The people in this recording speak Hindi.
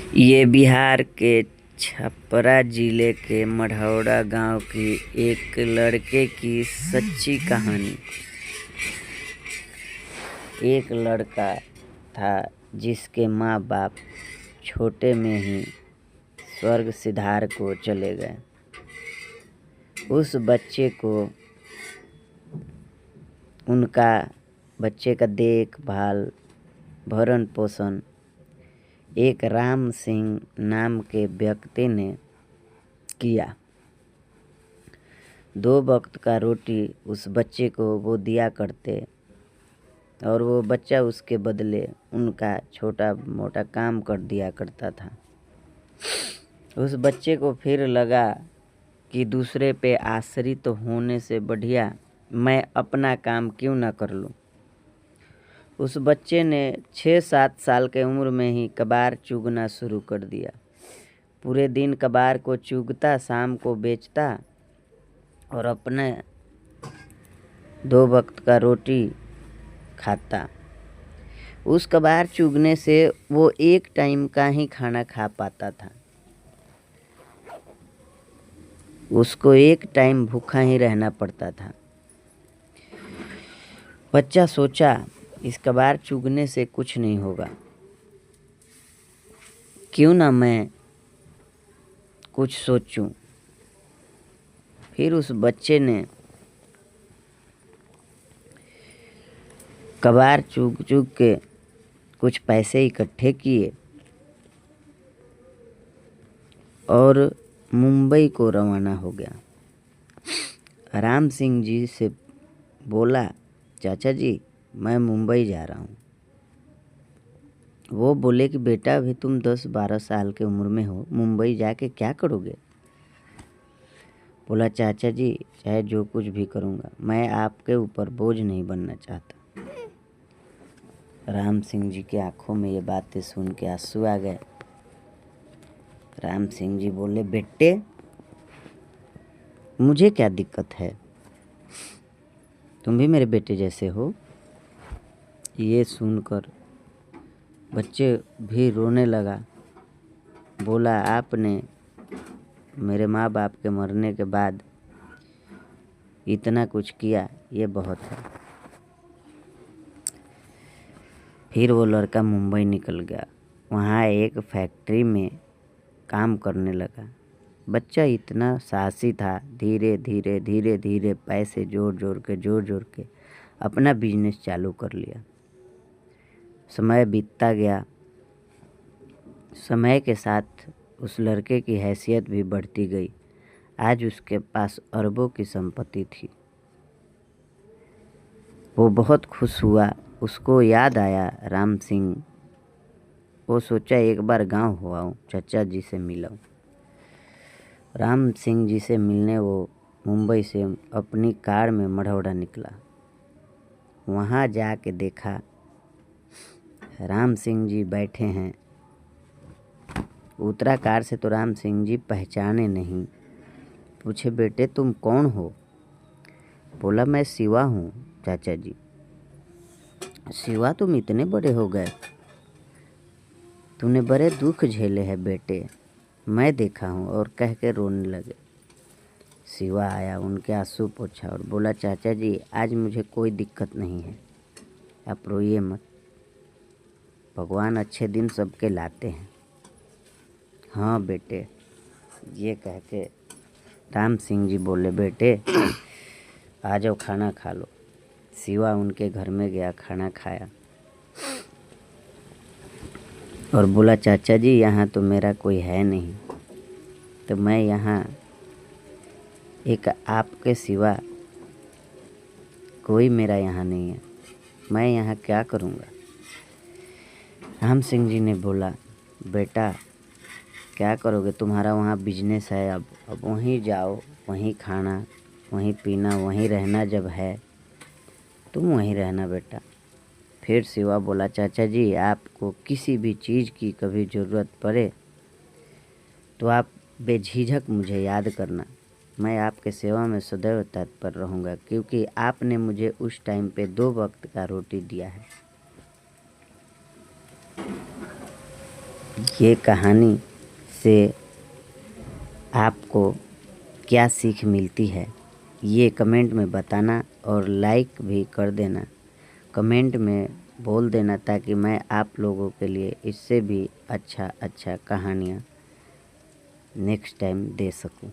ये बिहार के छपरा जिले के मढ़ौरा गांव की एक लड़के की सच्ची कहानी। एक लड़का था जिसके माँ बाप छोटे में ही स्वर्ग सिधार को चले गए। उस बच्चे का देखभाल भरण पोषण एक राम सिंह नाम के व्यक्ति ने किया। 2 वक्त का रोटी उस बच्चे को वो दिया करते और वो बच्चा उसके बदले उनका छोटा मोटा काम कर दिया करता था। उस बच्चे को फिर लगा कि दूसरे पे आश्रित होने से बढ़िया मैं अपना काम क्यों ना कर लूं। उस बच्चे ने 6-7 साल के उम्र में ही कबार चुगना शुरू कर दिया। पूरे दिन कबार को चुगता, शाम को बेचता और अपने 2 वक्त का रोटी खाता। उस कबार चुगने से वो एक टाइम का ही खाना खा पाता था। उसको एक टाइम भूखा ही रहना पड़ता था। बच्चा सोचा इस कबार चुगने से कुछ नहीं होगा, क्यों ना मैं कुछ सोचूं। फिर उस बच्चे ने कबार चुग चुग के कुछ पैसे इकट्ठे किए और मुंबई को रवाना हो गया। राम सिंह जी से बोला, चाचा जी मैं मुंबई जा रहा हूँ। वो बोले कि बेटा अभी तुम 10-12 साल के उम्र में हो, मुंबई जाके क्या करोगे। बोला चाचा जी चाहे जो कुछ भी करूँगा, मैं आपके ऊपर बोझ नहीं बनना चाहता। राम सिंह जी की आंखों में ये बातें सुन के आंसू आ गए। राम सिंह जी बोले, बेटे मुझे क्या दिक्कत है, तुम भी मेरे बेटे जैसे हो। ये सुनकर बच्चे भी रोने लगा। बोला आपने मेरे माँ बाप के मरने के बाद इतना कुछ किया, ये बहुत है। फिर वो लड़का मुंबई निकल गया। वहाँ एक फैक्ट्री में काम करने लगा। बच्चा इतना साहसी था, धीरे धीरे पैसे जोड़ जोड़ के अपना बिजनेस चालू कर लिया। समय बीतता गया। समय के साथ उस लड़के की हैसियत भी बढ़ती गई। आज उसके पास अरबों की संपत्ति थी। वो बहुत खुश हुआ। उसको याद आया राम सिंह। वो सोचा एक बार गांव हो आऊँ, चाचा जी से मिलाऊं। राम सिंह जी से मिलने वो मुंबई से अपनी कार में मढ़ौरा निकला। वहाँ जाके देखा राम सिंह जी बैठे हैं। उतरा कार से तो राम सिंह जी पहचाने नहीं। पूछे बेटे तुम कौन हो। बोला मैं शिवा हूँ चाचा जी। शिवा तुम इतने बड़े हो गए, तूने बड़े दुख झेले हैं बेटे, मैं देखा हूँ, और कह के रोने लगे। शिवा आया, उनके आंसू पोंछा और बोला चाचा जी आज मुझे कोई दिक्कत नहीं है, आप रोइए मत, भगवान अच्छे दिन सबके लाते हैं। हाँ बेटे, ये कह के राम सिंह जी बोले बेटे आ जाओ खाना खा लो। शिवा उनके घर में गया, खाना खाया और बोला चाचा जी यहाँ तो मेरा कोई है नहीं, तो मैं यहाँ एक आपके सिवा कोई मेरा यहाँ नहीं है, मैं यहाँ क्या करूँगा। राम सिंह जी ने बोला बेटा क्या करोगे, तुम्हारा वहाँ बिजनेस है, अब वहीं जाओ, वहीं खाना वहीं पीना वहीं रहना, जब है तुम वहीं रहना बेटा। फिर शिवा बोला चाचा जी आपको किसी भी चीज़ की कभी ज़रूरत पड़े तो आप बेझिझक मुझे याद करना, मैं आपके सेवा में सदैव तत्पर रहूँगा, क्योंकि आपने मुझे उस टाइम पे 2 वक्त का रोटी दिया है। ये कहानी से आपको क्या सीख मिलती है, ये कमेंट में बताना और लाइक भी कर देना। कमेंट में बोल देना ताकि मैं आप लोगों के लिए इससे भी अच्छा कहानियाँ नेक्स्ट टाइम दे सकूं।